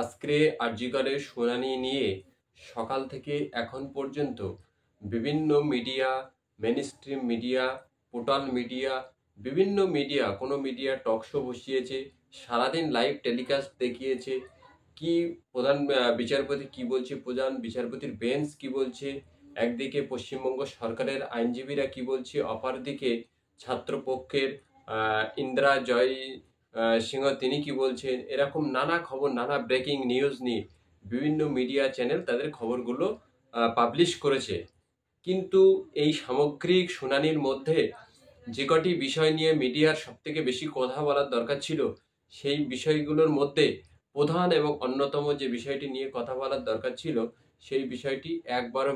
আজকে আরজিকরের শুনানি নিয়ে সকাল থেকে এখন পর্যন্ত বিভিন্ন media, mainstream media, portal media, বিভিন্ন মিডিয়া, কোনো মিডিয়া টক শো বসিয়েছে, সারাদিন লাইভ টেলিকাস্ট দেখিয়েছে। কি প্রধান বিচারপতি কি বলছে, প্রধান বিচারপতির বেঞ্চ কি বলছে, একদিকে পশ্চিমবঙ্গ সরকারের আইনজীবীরা কি বলছে, অপরদিকে ছাত্রপক্ষের ইন্দিরা জয় সিংহ তিনি কি বলছেন, এরকম নানা খবর, নানা ব্রেকিং নিউজ নিয়ে বিভিন্ন মিডিয়া চ্যানেল তাদের খবরগুলো পাবলিশ করেছে। কিন্তু এই সামগ্রিক শুনানির মধ্যে যে কটি বিষয় নিয়ে মিডিয়ার সবথেকে বেশি কথা বলার দরকার ছিল, সেই বিষয়গুলোর মধ্যে প্রধান এবং অন্যতম যে বিষয়টি নিয়ে কথা বলার দরকার ছিল, সেই বিষয়টি একবারও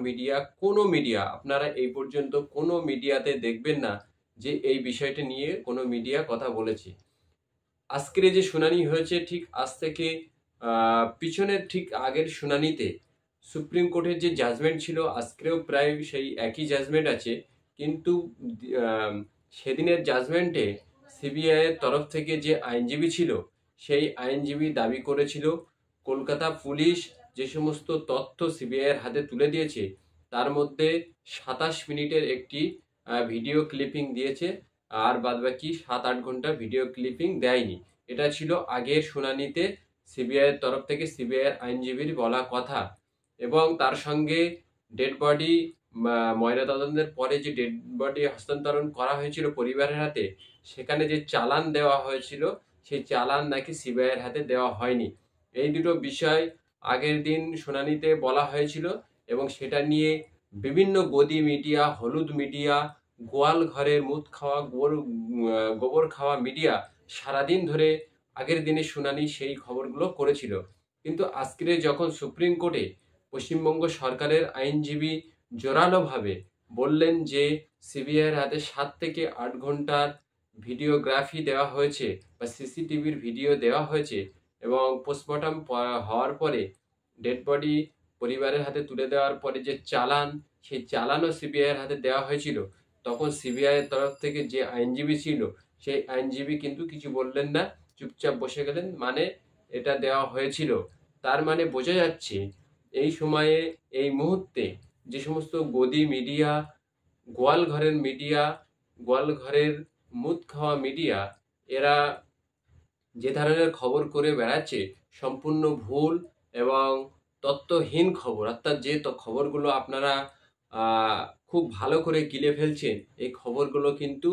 কোনো মিডিয়া আপনারা এই পর্যন্ত কোনো মিডিয়াতে দেখবেন না যে এই বিষয়টি নিয়ে কোনো মিডিয়া কথা বলেছে। আজকের যে শুনানি হয়েছে, ঠিক আজ থেকে পিছনের ঠিক আগের শুনানিতে সুপ্রিম কোর্টের যে জাজমেন্ট ছিল, আজকেও প্রায় সেই একই জাজমেন্ট আছে। কিন্তু আহ, সেদিনের জাজমেন্টে সিবিআই এর তরফ থেকে যে আইনজীবী ছিল, সেই আইনজীবী দাবি করেছিল কলকাতা পুলিশ যে সমস্ত তথ্য সিবিআই এর হাতে তুলে দিয়েছে, তার মধ্যে 27 মিনিটের একটি ভিডিও ক্লিপিং দিয়েছে, আর বাদবাকি 7-8 ঘন্টা ভিডিও ক্লিপিং দেয়নি। এটা ছিল আগের শুনানিতে সিবিআই এর তরফ থেকে সিবিআই এর আইনজীবীর বলা কথা। এবং তার সঙ্গে ডেড বডি ময়নাতদন্তের পরে যে ডেড বডি হস্তান্তরণ করা হয়েছিল পরিবারের হাতে, সেখানে যে চালান দেওয়া হয়েছিল, সেই চালান নাকি সিবিআই এর হাতে দেওয়া হয়নি। এই দুটো বিষয় আগের দিন শুনানিতে বলা হয়েছিল, এবং সেটা নিয়ে বিভিন্ন গদি মিডিয়া, হলুদ মিডিয়া, গোয়াল ঘরের মুত খাওয়া গোবর খাওয়া মিডিয়া সারাদিন ধরে আগের দিনের শুনানি সেই খবরগুলো করেছিল। কিন্তু আজকে যখন সুপ্রিম কোর্টে পশ্চিমবঙ্গ সরকারের আইনজীবী জোরালোভাবে বললেন যে সিবিআই এর হাতে 7 থেকে 8 ঘন্টার ভিডিওগ্রাফি দেওয়া হয়েছে বা সিসিটিভির ভিডিও দেওয়া হয়েছে, এবং পোস্টমর্টম হওয়ার পরে ডেড বডি পরিবারের হাতে তুলে দেওয়ার পরে যে চালান, সেই চালানও সিবিআই এর হাতে দেওয়া হয়েছিল, তখন সিবিআই এর তরফ থেকে যে আইনজীবী ছিল, সেই আইনজীবী কিন্তু কিছু বললেন না, চুপচাপ বসে গেলেন। মানে এটা দেওয়া হয়েছিল, তার মানে বোঝা যাচ্ছে এই সময়ে, এই মুহূর্তে যে সমস্ত গদি মিডিয়া, গোয়াল ঘরের মিডিয়া, গোয়াল ঘরের মুত খাওয়া মিডিয়া, এরা যে ধরনের খবর করে বেড়াচ্ছে সম্পূর্ণ ভুল এবং তথ্যহীন খবর। অর্থাৎ যে খবরগুলো আপনারা খুব ভালো করে গিলে ফেলছেন, এই খবরগুলো কিন্তু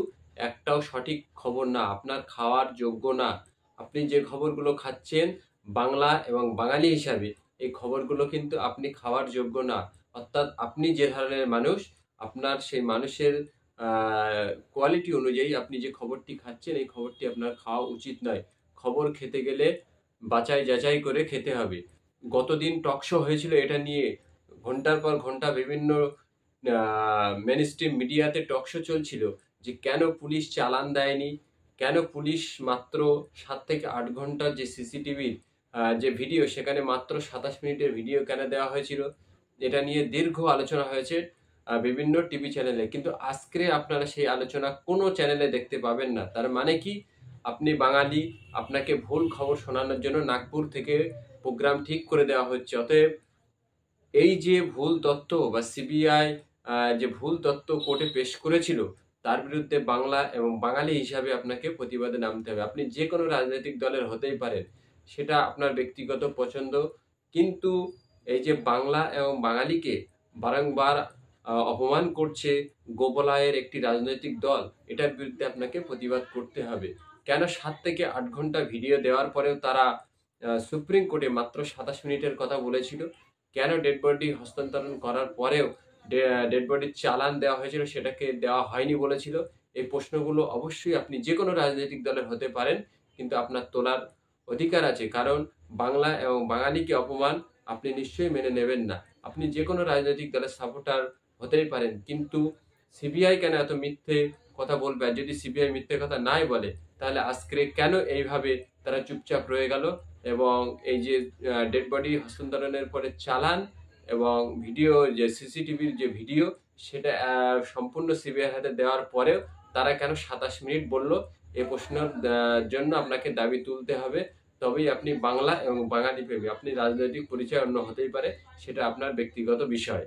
একটাও সঠিক খবর না, আপনার খাওয়ার যোগ্য না। আপনি যে খবরগুলো খাচ্ছেন বাংলা এবং বাঙালি হিসাবে, এই খবরগুলো কিন্তু আপনি খাওয়ার যোগ্য না। অর্থাৎ আপনি যে ধরনের মানুষ, আপনার সেই মানুষের কোয়ালিটি অনুযায়ী আপনি যে খবরটি খাচ্ছেন, এই খবরটি আপনার খাওয়া উচিত নয়। খবর খেতে গেলে বাছাই যাচাই করে খেতে হবে। গতদিন টক শো হয়েছিল এটা নিয়ে, ঘন্টার পর ঘন্টা বিভিন্ন মেনস্ট্রিম মিডিয়াতে টক শো চলছিল যে কেন পুলিশ চালান দেয়নি, কেন পুলিশ মাত্র 7 থেকে 8 ঘন্টার যে সিসিটিভির যে ভিডিও, সেখানে মাত্র 27 মিনিটের ভিডিও কেন দেওয়া হয়েছিল। এটা নিয়ে দীর্ঘ আলোচনা হয়েছে বিভিন্ন টিভি চ্যানেলে, কিন্তু আজকে আপনারা সেই আলোচনা কোনো চ্যানেলে দেখতে পাবেন না। তার মানে কি, আপনি বাঙালি, আপনাকে ভুল খবর শোনানোর জন্য নাগপুর থেকে প্রোগ্রাম ঠিক করে দেওয়া হচ্ছে। অতএব এই যে ভুল তথ্য বা সিবিআই যে ভুল তথ্য কোর্টে পেশ করেছিল, তার বিরুদ্ধে বাংলা এবং বাঙালি হিসাবে আপনাকে প্রতিবাদে নামতে হবে। আপনি যে কোনো রাজনৈতিক দলের হতেই পারেন, সেটা আপনার ব্যক্তিগত পছন্দ, কিন্তু এই যে বাংলা এবং বাঙালিকে বারংবার অপমান করছে গোবলায়ের একটি রাজনৈতিক দল, এটার বিরুদ্ধে আপনাকে প্রতিবাদ করতে হবে। কেন 7 থেকে 8 ঘন্টা ভিডিও দেওয়ার পরেও তারা সুপ্রিম কোর্টে মাত্র 27 মিনিটের কথা বলেছিল? কেন ডেড বডি হস্তান্তরণ করার পরেও ডেড বডির চালান দেওয়া হয়েছিল সেটাকে দেওয়া হয়নি বলেছিল? এই প্রশ্নগুলো অবশ্যই আপনি যে কোনো রাজনৈতিক দলের হতে পারেন, কিন্তু আপনার তোলার অধিকার আছে। কারণ বাংলা এবং বাঙালিকে অপমান আপনি নিশ্চয়ই মেনে নেবেন না। আপনি যে কোনো রাজনৈতিক দলের সাপোর্টার হতেই পারেন, কিন্তু সিবিআই কেন এত মিথ্যে কথা বলবে? আর যদি সিবিআই মিথ্যে কথা নাই বলে, তাহলে আজকে কেন এইভাবে তারা চুপচাপ রয়ে গেল? এবং এই যে ডেড বডি হস্তান্তরণের পরে চালান এবং ভিডিও, যে সিসিটিভির যে ভিডিও, সেটা সম্পূর্ণ সিবিআই হাতে দেওয়ার পরেও তারা কেন 27 মিনিট বলল? এই প্রশ্নের জন্য আপনাকে দাবি তুলতে হবে। তবেই আপনি বাংলা এবং বাঙালি প্রেমী। আপনি রাজনৈতিক পরিচয় অন্য হতেই পারে, সেটা আপনার ব্যক্তিগত বিষয়।